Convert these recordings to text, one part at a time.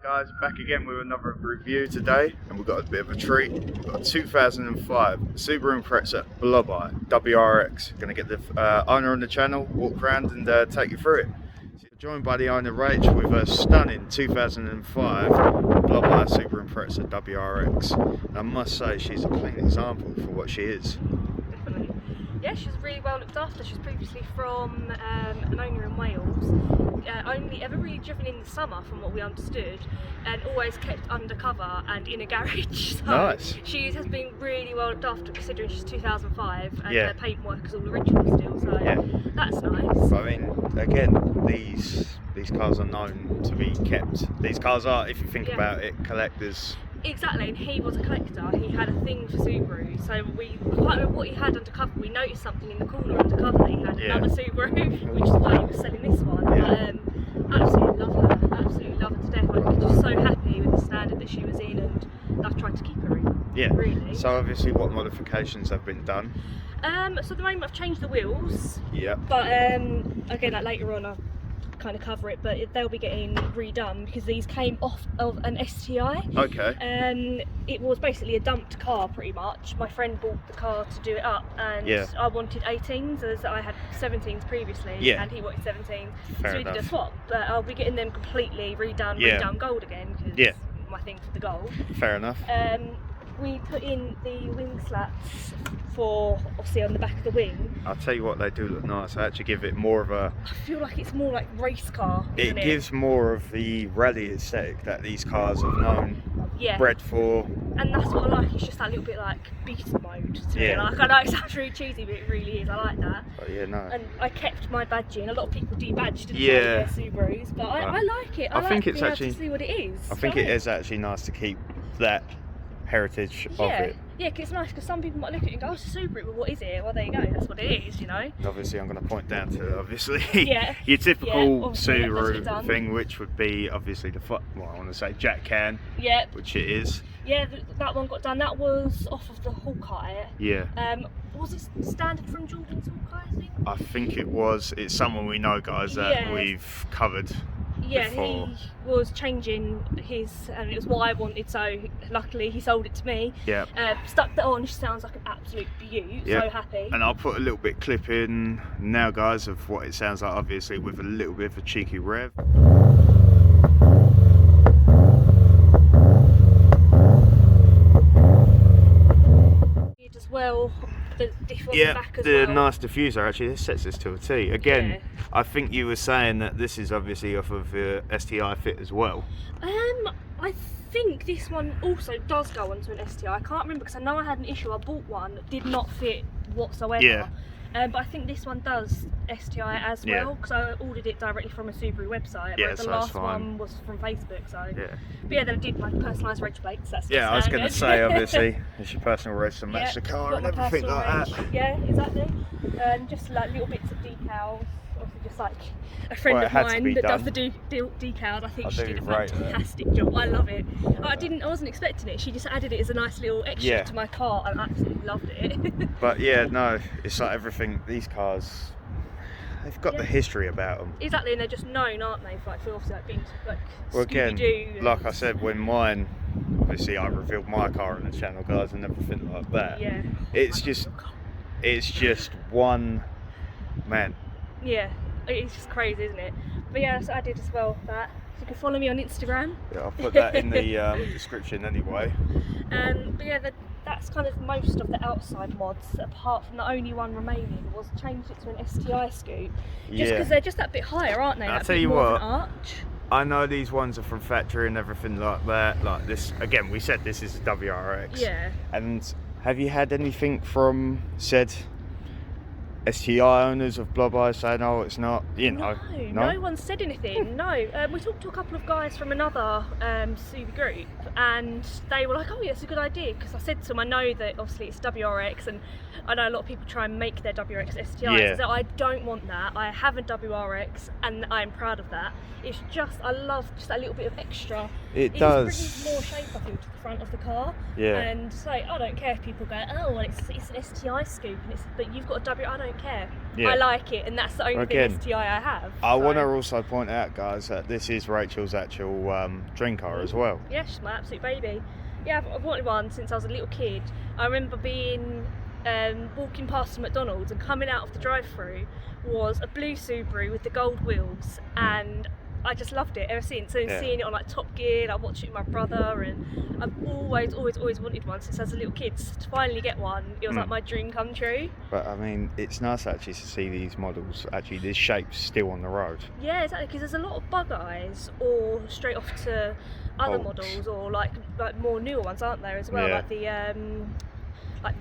Guys, back again with another review today, and we've got a bit of a treat. We've got a 2005 Subaru Impreza Blobeye WRX. Going to get the owner on the channel, walk around and take you through it. So we're joined by the owner Rach with a stunning 2005 Blobeye Subaru Impreza WRX. And I must say she's a clean example for what she is. Definitely. Yeah, she's really well looked after. She's previously from an owner in Wales. Only ever really driven in the summer from what we understood, and always kept undercover and in a garage. So nice. She has been really well looked after considering she's 2005 and Yeah. her paintwork is all original still, so Yeah. that's nice. I mean, again, these cars are known to be kept. These cars are, if you think about it, collectors. Exactly, and he was a collector. He had a thing for Subaru, so we quite remember what he had undercover. We noticed something in the corner undercover that he had another Subaru, which is why he was selling this one. But absolutely love her, absolutely love her to death. I'm just so happy with the standard that she was in, and I've tried to keep her in. Yeah. Really. So obviously, what modifications have been done? So at the moment I've changed the wheels. Yeah. But again, like later on I'll kind of cover it, but they'll be getting redone because these came off of an STI. Okay. It was basically a dumped car pretty much. My friend bought the car to do it up, and I wanted 18s as I had 17s previously, and he wanted 17s. Fair so we did enough. a swap, but I'll be getting them completely redone, redone gold again because my thing for the gold. Fair enough. We put in the wing slats for, obviously, on the back of the wing. I'll tell you what, they do look nice. I actually give it more of a... I feel like it's more like race car, isn't it? gives more of the rally aesthetic that these cars have known, bred for. And that's what I like, it's just that little bit like beast mode to me. Like, I know it sounds really cheesy, but it really is. I like that. But yeah, no. And I kept my badging. A lot of people debadged their Subarus, but I like it. I think it's actually, to see what it is. I think it is actually nice to keep that heritage of it. Yeah, because it's nice because some people might look at it and go, oh, it's a Subaru, well what is it? Well there you go, that's what it is, you know. Obviously I'm going to point down to your typical Subaru thing, which would be obviously the I want to say jack can, which it is. Yeah, that one got done. That was off of the Hawkeye. Yeah. Was it standard from Jordan's Hawkeye, I think? I think it was. It's someone we know, guys, that we've covered. Yeah, before. He was changing his, and it was what I wanted, so luckily he sold it to me. Yeah. Stuck that on, she sounds like an absolute beaut, so happy. And I'll put a little bit clip in now, guys, of what it sounds like, obviously, with a little bit of a cheeky rev. As well, the diff on the back as well. Nice diffuser, actually, this sets this to a T. Again, I think you were saying that this is obviously off of the STI fit as well. I think this one also does go onto an STI. I can't remember because I know I had an issue. I bought one that did not fit whatsoever. Yeah. But I think this one does STI as well because I ordered it directly from a Subaru website. Whereas the last one was from Facebook. So. Yeah. But yeah, then I did like personalised reg plates. That's I was going to say, obviously, it's your personal reg to match the car and everything like that. Yeah, exactly. And just like little bits of decals. Obviously, just like a friend of mine that does the decals. I think she did a fantastic job. I love it. I wasn't expecting it. She just added it as a nice little extra to my car, and I absolutely loved it. But yeah, no, it's like everything. These cars, they've got the history about them. Exactly, and they're just known, aren't they? For obviously like being like well, again, like I said, when mine, obviously I revealed my car on the channel, guys, and everything like that. Yeah. It's just one man. Yeah, it's just crazy, isn't it? But yeah, so I did as well that. So you can follow me on Instagram. Yeah, I'll put that in the description anyway. But yeah, that's kind of most of the outside mods, apart from the only one remaining was changed it to an STI scoop. Just because they're just that bit higher, aren't they? I'll tell you what, I know these ones are from factory and everything like that. Like this, again, we said this is a WRX. Yeah. And have you had anything from said STI owners of Blobeye saying, oh, it's not, No one said anything, no. We talked to a couple of guys from another Subaru group, and they were like, oh yeah, it's a good idea, because I said to them, I know that obviously it's WRX, and I know a lot of people try and make their WRX STIs, so I don't want that. I have a WRX, and I'm proud of that. It's just, I love just that little bit of extra It just does. brings more shape, I feel, to the front of the car. Yeah. And so I don't care if people go, oh, well, it's an STI scoop, but you've got a W. I don't care. Yeah. I like it, and that's the only thing STI I have. I want to also point out, guys, that this is Rachel's actual dream car as well. Yeah, she's my absolute baby. Yeah, I've wanted one since I was a little kid. I remember being walking past a McDonald's, and coming out of the drive-through was a blue Subaru with the gold wheels, and I just loved it ever since. And seeing it on like Top Gear, I watched it with my brother, and I've always wanted one since I was a little kid. So to finally get one, it was like my dream come true. But I mean, it's nice actually to see these models, actually this shape's still on the road. Yeah, exactly, because there's a lot of bug eyes or straight off to other models, or like more newer ones, aren't there, as well? Like the like,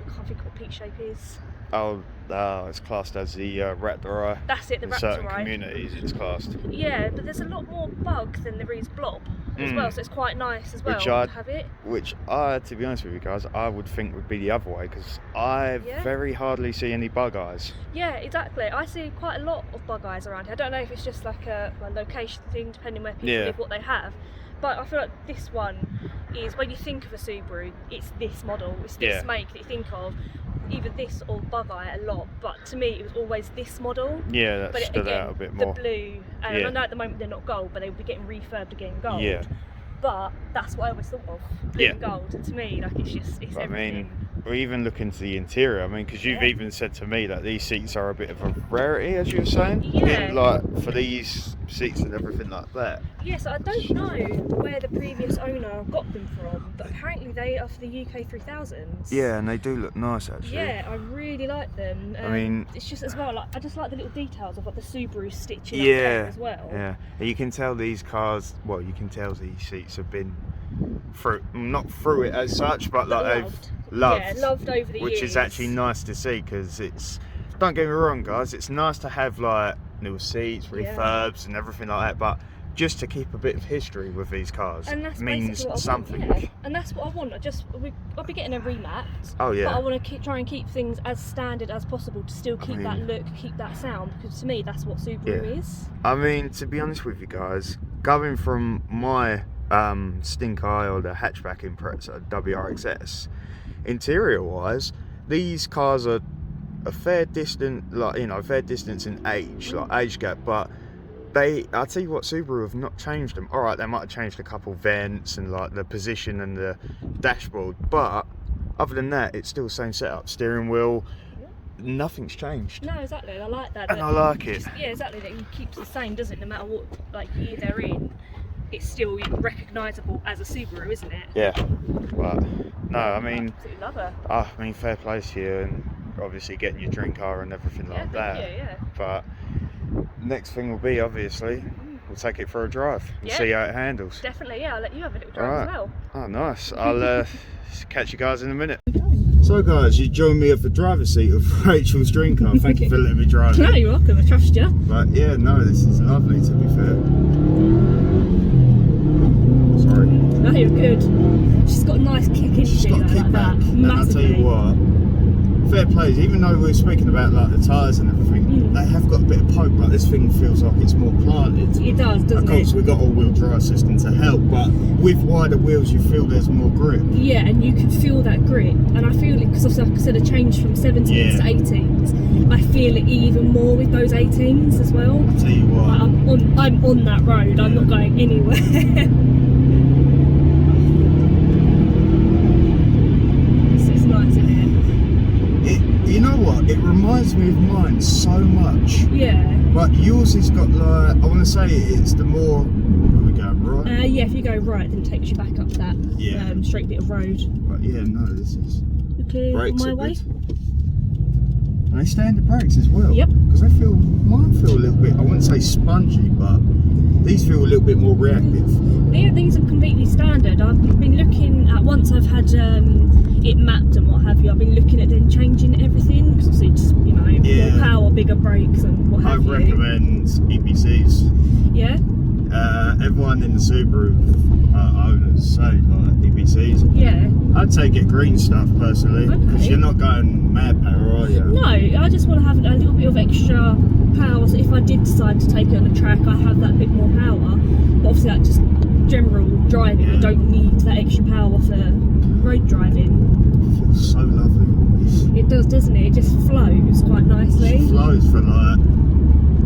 I can't think what peak shape is. Oh, it's classed as the Raptor Eye. That's it, the Raptor Eye. In certain communities it's classed. Yeah, but there's a lot more bug than there is Blob as well, so it's quite nice as well to have it. Which I, to be honest with you guys, I would think would be the other way, because I very hardly see any bug eyes. Yeah, exactly. I see quite a lot of bug eyes around here. I don't know if it's just like a location thing, depending where people live, what they have. But I feel like this one is, when you think of a Subaru, it's this model, it's this make that you think of. Either this or bug eye a lot, but to me it was always this model. Yeah, that stood out a bit more. The blue, and I know at the moment they're not gold, but they will be getting refurbed again gold. Yeah. But that's what I always thought of, blue and gold. And to me, like, it's everything. I mean, we even look into the interior. I mean, because you've even said to me that these seats are a bit of a rarity, as you were saying. Yeah. Like, for these seats and everything like that. Yes, I don't know where the previous owner got them from, but apparently they are for the UK 3000s. Yeah, and they do look nice, actually. Yeah, I really like them. I mean, it's just as well, like, I just like the little details of like the Subaru stitching up there as well. Yeah, and you can tell these cars, well, you can tell these seats have been through, not through it as such, but like they've loved over the years. Which is actually nice to see, because it's, don't get me wrong guys, it's nice to have like new seats, refurbs and everything like that, but just to keep a bit of history with these cars, and that means something. Want, and that's what I want. I'll be getting a remapped. Oh yeah. But I want to try and keep things as standard as possible to still keep that look, keep that sound, because to me that's what Subaru is. I mean, to be honest with you guys, going from my stink eye or the hatchback Impreza WRX, interior wise, these cars are a fair distance, like, you know, fair distance in age, like age gap, but I'll tell you what, Subaru have not changed them. Alright, they might have changed a couple vents and like the position and the dashboard, but other than that, it's still the same setup. Steering wheel, nothing's changed. No, exactly, I like that. And I like it. Yeah, exactly, that it keeps the same, doesn't it? No matter what like year they're in, it's still recognisable as a Subaru, isn't it? Yeah, but no, I mean, I absolutely love her. I mean, fair play to you, and obviously getting your dream car and everything like that. Yeah. But next thing will be, obviously, we'll take it for a drive and see how it handles. Definitely, yeah. I'll let you have a little drive as well. Oh, nice. I'll catch you guys in a minute. So guys, you joined me at the driver's seat of Rachel's dream car. Thank you for letting me drive. No, you're welcome. I trust you. But yeah, no, this is lovely, to be fair. Sorry. No, you're good. She's got a nice kick, isn't she? She's got a kick back. And I'll tell you what, fair plays, even though we're speaking about like the tyres and everything, they have got a bit of poke, but this thing feels like it's more planted. It does, doesn't it? Of course, we've got all-wheel drive system to help, but with wider wheels you feel there's more grip. Yeah, and you can feel that grip, and I feel it because obviously, like I said, I changed from 17s to 18s. I feel it even more with those 18s as well. I'll tell you what, like, I'm on that road, I'm not going anywhere. It's nice, isn't it? You know what, it reminds me of mine so much. Yeah. But yours has got like, I want to say it's the more, where we go, right? Yeah, if you go right, then it takes you back up that straight bit of road. But yeah, no, this is... Okay, on my way. And they standard brakes as well. Yep. Because they feel, mine feel a little bit, I wouldn't say spongy, but these feel a little bit more reactive. Yeah, these are completely standard. I've been looking at, once I've had it mapped and what have you, I've been looking at then changing everything, because obviously it's, you know, more power, bigger brakes and what have you. I recommend EPCs. Yeah? Everyone in the Subaru owners say like EPCs. Yeah. I'd say get green stuff personally, because you're not going mad power, are you? No, I just want to have a little bit of extra power, so if I did decide to take it on the track, I have that bit more power. But obviously that just general driving. I don't need that extra power for road driving. It feels so lovely. It does, doesn't it? It just flows quite nicely. It flows for like.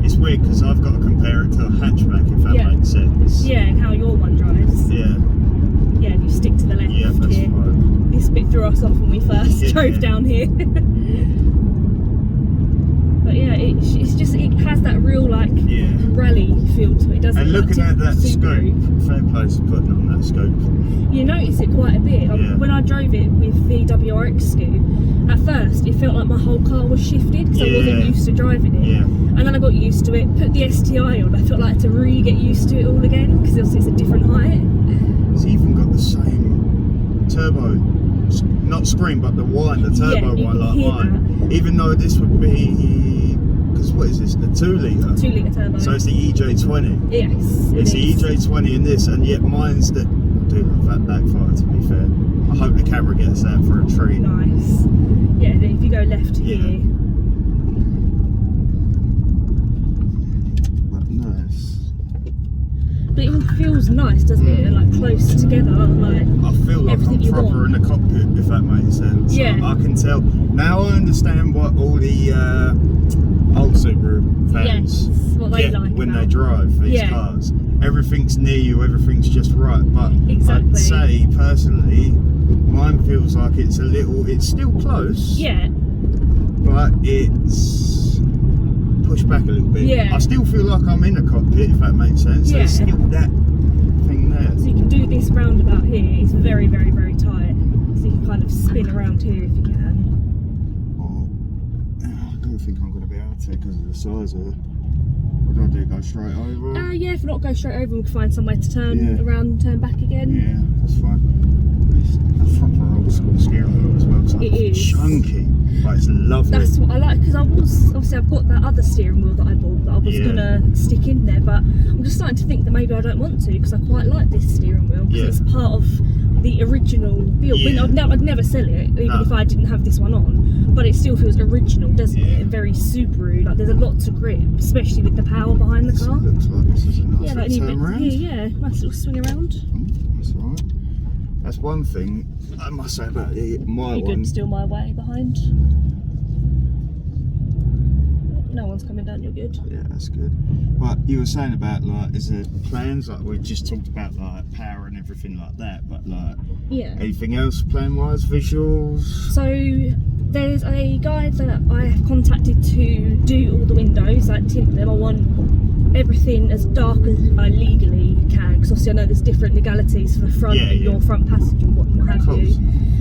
It's weird because I've got to compare it to a hatchback, if that makes sense. Yeah, and how your one drives. Yeah. Yeah, and you stick to the left Yeah, that's here. fine. This bit threw us off when we first drove down here. But yeah, it's just, it has that real like rally feel to it, doesn't it? And looking like, at that Subaru. scope, fair play to putting on that scope. You notice it quite a bit. When I drove it with the WRX scoop, at first it felt like my whole car was shifted because I wasn't used to driving it. Yeah. And then I got used to it, put the STI on, I felt like I had to get used to it all again because obviously it's a different height. It's even got the same turbo, not screen, but the turbo one like mine. That. Even though this would be, because what is this, the 2 litre? 2 litre turbo. So it's the EJ20. Yes. It's the EJ20 in this, and yet mine's the, I do love that backfire to be fair. I hope the camera gets that for a treat. Nice. Yeah, then if you go left here. Nice. But it all feels nice, doesn't it? Like close together, like I feel like I'm proper in the cockpit, if that makes sense. Yeah. I can tell. Now I understand what all the old Subaru fans what they like when about. they drive these cars. Everything's near you, everything's just right. But I'd say personally, mine feels like it's a little, it's still close. Yeah. But it's pushed back a little bit. Yeah. I still feel like I'm in a cockpit, if that makes sense. Yeah. There's still that thing there. So you can do this roundabout here. It's very, very, very tight. So you can kind of spin around here if you can. I don't think I'm going to be able to because of the size of it. What do I do? Go straight over? Yeah, if not go straight over, we can find somewhere to turn around and turn back again. Yeah, that's fine. It's a proper old school steering wheel as well. It is chunky, but it's lovely. That's what I like because obviously I've got that other steering wheel that I bought that I was gonna stick in there, but I'm just starting to think that maybe I don't want to because I quite like this steering wheel because it's part of the original build. I'd never sell it even if I didn't have this one on, but it still feels original, doesn't it? And very Subaru. Like there's a lot to grip, especially with the power behind the car. Looks like this is a nice little turn around. Yeah, nice little swing around. That's alright. That's one thing I must say about my one. You good still my way behind? No one's coming down, you're good. Yeah, that's good. But you were saying about like, is there plans? Like we just talked about like power and everything like that, but like anything else plan wise, visuals? So there's a guy that I have contacted to do all the windows, like tint them. I want everything as dark as I legally can because obviously I know there's different legalities for the front and your front passenger and what have you.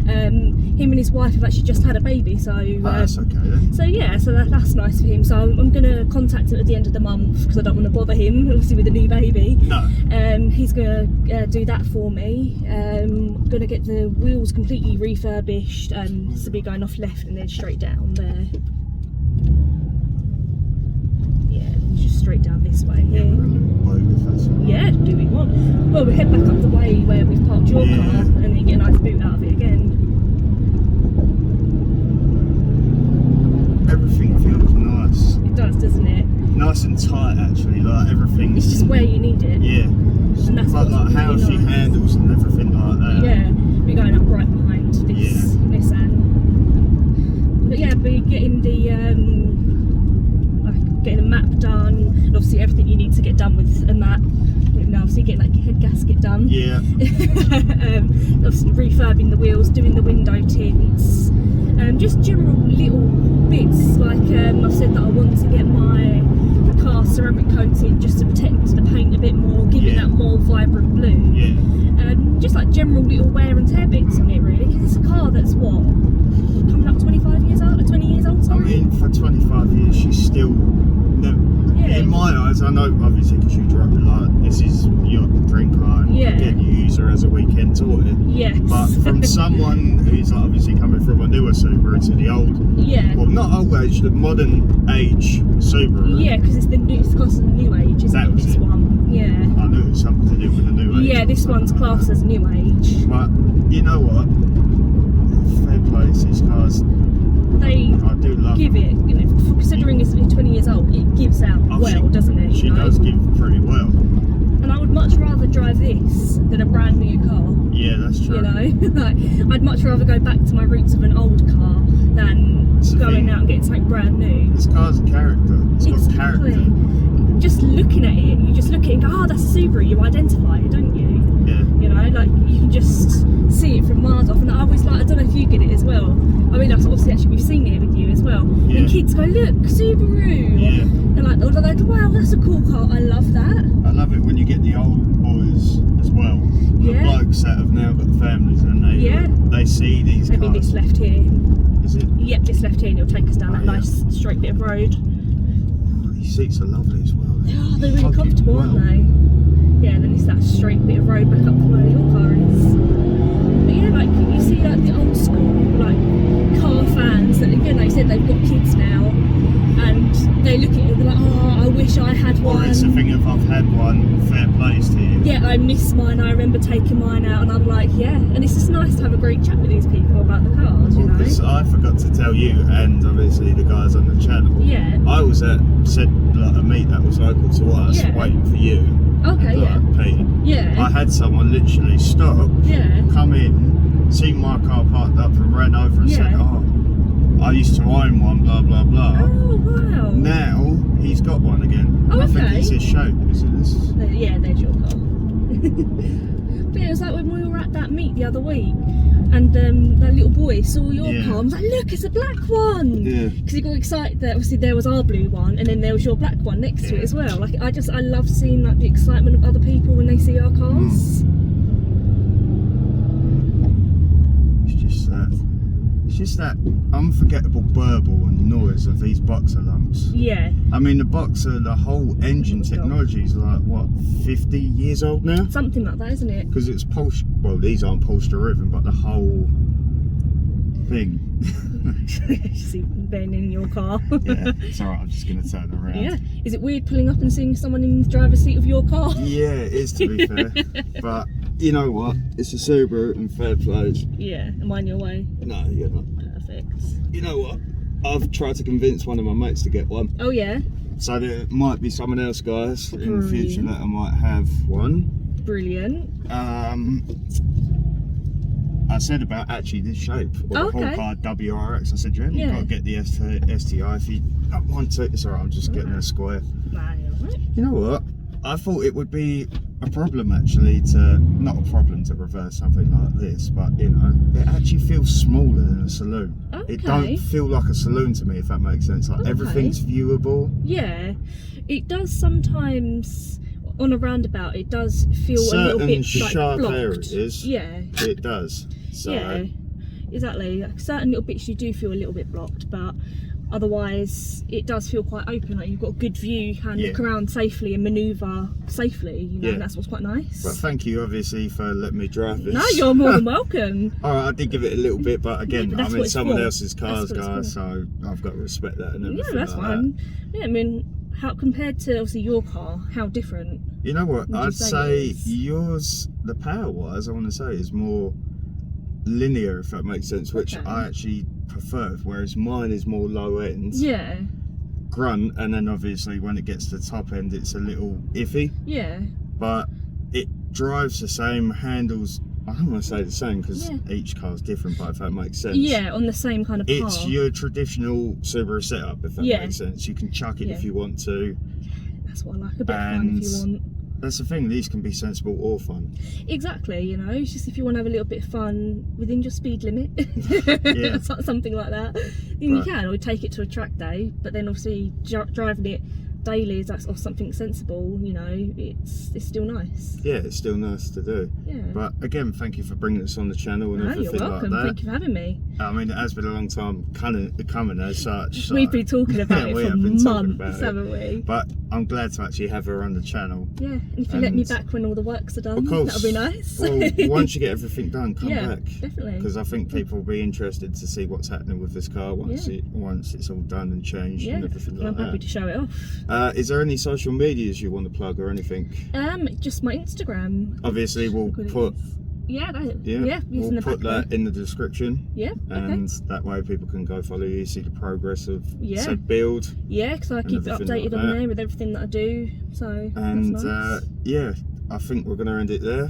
Him and his wife have actually just had a baby, so that's okay then. So yeah, so that's nice for him. So I'm gonna contact him at the end of the month because I don't want to bother him, obviously with a new baby. No. He's gonna do that for me. I'm gonna get the wheels completely refurbished, to be going off left and then straight down there. Yeah, just straight down this way here. Yeah, do what you want. Well, we head back up the way where we've parked your car and then you get a nice boot out of it again. Everything feels nice. It does, doesn't it? Nice and tight actually, like everything. It's just where you need it. Yeah. And that's like how really she handles and everything like that. Yeah, we're going up right behind this Nissan. But yeah, we're getting the getting a map done, and obviously everything you need to get done with a map. And obviously getting that head gasket done. Yeah. Obviously refurbing the wheels, doing the window tints, just general little bits. Like I've said that I want to get my car ceramic coated just to protect the paint a bit more, give it that more vibrant blue. Yeah. Just like general little wear and tear bits on it really. It's a car that's what, coming up 25 years old, or 20 years old, sorry? I mean, for 25 years she's still in my eyes, I know obviously because you drive it, like this is your dream car and again you use her as a weekend tour. Yes. But from someone who's obviously coming from a newer Subaru to the old, well not old age, the modern age Subaru. Yeah, because it's classed as the new age, isn't it, this one? Yeah. I knew it was something to do with the new age. Yeah, this one's classed as new age. But you know what? Fair play to these cars. I do love give it, considering it's 20 years old, it gives out doesn't it? She does give pretty well. And I would much rather drive this than a brand new car. Yeah, that's true. You know, like, I'd much rather go back to my roots of an old car than going out and getting something brand new. This car's a character. It's got character. Just looking at it, you just look at it and go, oh, that's a Subaru, you identify it, don't you? Yeah. You know, like you can just see it from miles off. And I always like, I don't know if you get it as well. I mean, obviously actually we've seen it with you as well. Yeah. And kids go, look, Subaru. Yeah. They're like, wow, that's a cool car. I love that. I love it when you get the old boys as well. The Yeah. blokes that have now got families and they see these Maybe cars. this left here. Is it? Yep, this left here and it'll take us down that yeah. nice straight bit of road. Oh, these seats are lovely as well. Oh, they're really comfortable, aren't they? Yeah, and then it's that straight bit of road back up to where your car is. But yeah, like you see like the old school like car fans that again, like you said, they've got kids now and they look at it and they're like, oh, I wish I had one. Or it's a thing if I've had one, fair plays to you. Yeah, I miss mine. I remember taking mine out and I'm like, yeah. And it's just nice to have a great chat with these people about the cars, you know? Because I forgot to tell you, and obviously the guys on the channel, Yeah. I was at a meet that was local to us, Yeah. waiting for you. Okay, yeah. Pete. Yeah. I had someone literally stop, Yeah. come in, see my car parked up and ran over and said, Yeah. oh, I used to own one, blah, blah, blah. Oh, wow. Now, he's got one again. Oh, I think okay. it's his shape, is it this? Yeah, there's your car. But yeah, it was like when we were at that meet the other week and that little boy saw your car and was like, look, it's a black one. Yeah. Because he got excited that obviously there was our blue one and then there was your black one next to it as well. Like I love seeing like the excitement of other people when they see our cars. It's just that unforgettable burble and noise of these boxer lumps. Yeah. I mean, the whole engine technology is like, what, 50 years old now? Something like that, isn't it? Because it's well, these aren't Polster driven, but the whole thing. See Ben in your car. Yeah, it's alright, I'm just going to turn around. Yeah. Is it weird pulling up and seeing someone in the driver's seat of your car? Yeah, it is, to be fair. But you know what? It's a Subaru and fair plays. Yeah. Am I in your way? No, you're not. Perfect. You know what? I've tried to convince one of my mates to get one. Oh yeah? So there might be someone else, guys, in the Brilliant. future that I might have one. Brilliant. I said about actually this shape, or the whole car WRX. I said, you haven't got to get the STI if you don't want to. It's alright, I'm just getting a square. Nah, you're right. You know what? I thought it would be a problem actually not a problem to reverse something like this, but you know, it actually feels smaller than a saloon. Okay. It don't feel like a saloon to me, if that makes sense. Like everything's viewable. Yeah, it does sometimes on a roundabout. It does feel a little Certain bit sharp like blocked. areas, Yeah, it does. So yeah, exactly. Like certain little bits you do feel a little bit blocked, but otherwise it does feel quite open. Like you've got a good view, you can look around safely and manoeuvre safely. You know, and that's what's quite nice. But thank you, obviously, for letting me drive this. No, you're more than welcome. Alright, I did give it a little bit, but again, but that's I'm what in it's someone for. else's cars, That's what guys, it's so I've got to respect that and everything. Yeah, that's like fine. that. Yeah, I mean, how compared to obviously your car, how different? You know what? Would you I'd say say it is? yours, the power wise, I want to say, is more linear, if that makes sense, which I actually prefer, whereas mine is more low end. Yeah. Grunt, and then obviously when it gets to the top end, it's a little iffy. Yeah. But it drives the same, handles. I don't want to say the same because each car's different, but if that makes sense. Yeah, on the same kind of path. It's your traditional Subaru setup, if that makes sense. You can chuck it if you want to. That's what I like, a bit of fun if you want. That's the thing, these can be sensible or fun. Exactly, you know, it's just if you want to have a little bit of fun within your speed limit, something like that, then you can, or take it to a track day, but then obviously driving it daily is or something sensible, you know, it's still nice. Yeah, it's still nice to do. Yeah. But again, thank you for bringing this on the channel and everything you're welcome. like that. Thank you for having me. I mean, it has been a long time coming as such. We've been talking about it for months, haven't we? But I'm glad to actually have her on the channel. Yeah, and if you let me back when all the works are done, of course, that'll be nice. Well, once you get everything done, come back. Definitely. Because I think people will be interested to see what's happening with this car once it's all done and changed and everything like that. I'm happy to show it off. Is there any social medias you want to plug or anything? Just my Instagram. Obviously, we'll put. We'll put that in the description. Yeah. And that way people can go follow you, see the progress of said build. Yeah, because I keep it updated on there with everything that I do. So and that's nice. yeah, I think we're going to end it there.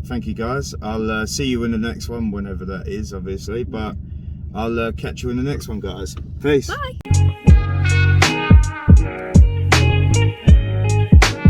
Thank you guys. I'll see you in the next one, whenever that is, obviously. But I'll catch you in the next one, guys. Peace. Bye.